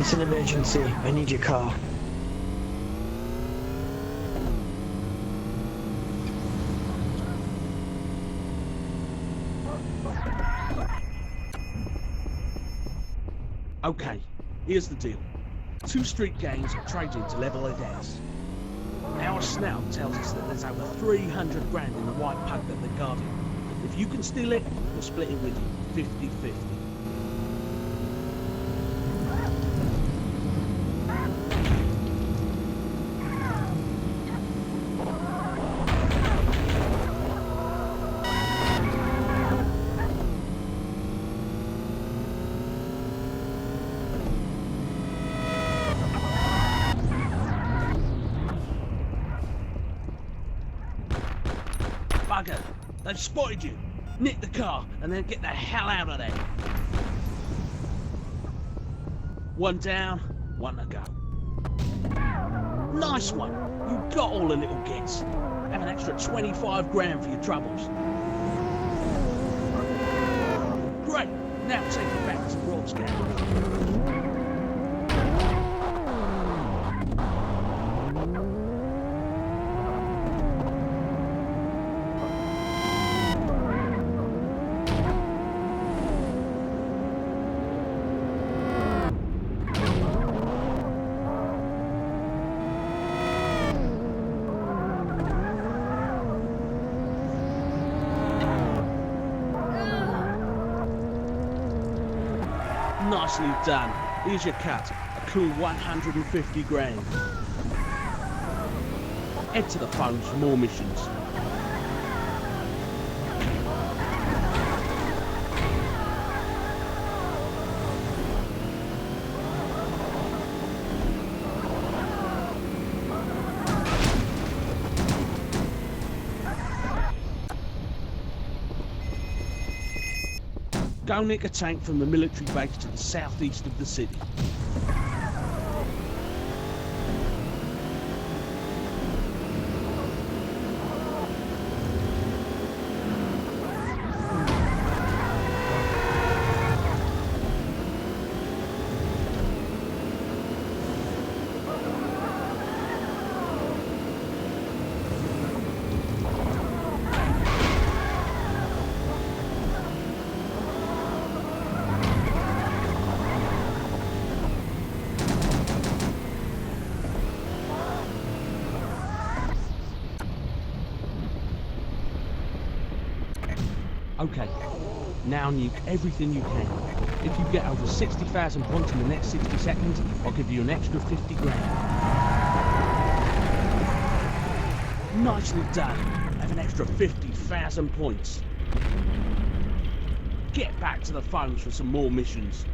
It's an emergency. I need your car. Okay, here's the deal. Two street gangs are trading to level their debts. Our snout tells us that there's over 300 grand in the white pug that they're guarding. If you can steal it, we'll split it with you, 50-50. Bugger! They've spotted you! Nick the car and then get the hell out of there! One down, one to go. Nice one! You got all the little gits. Have an extra 25 grand for your troubles. Great! Now take it back to Rob's gang. Nicely done. Here's your cut. A cool 150 grand. Head to the phones for more missions. Go nick a tank from the military base to the southeast of the city. Okay, now nuke everything you can. If you get over 60,000 points in the next 60 seconds, I'll give you an extra 50 grand. Nicely done. Have an extra 50,000 points. Get back to the phones for some more missions.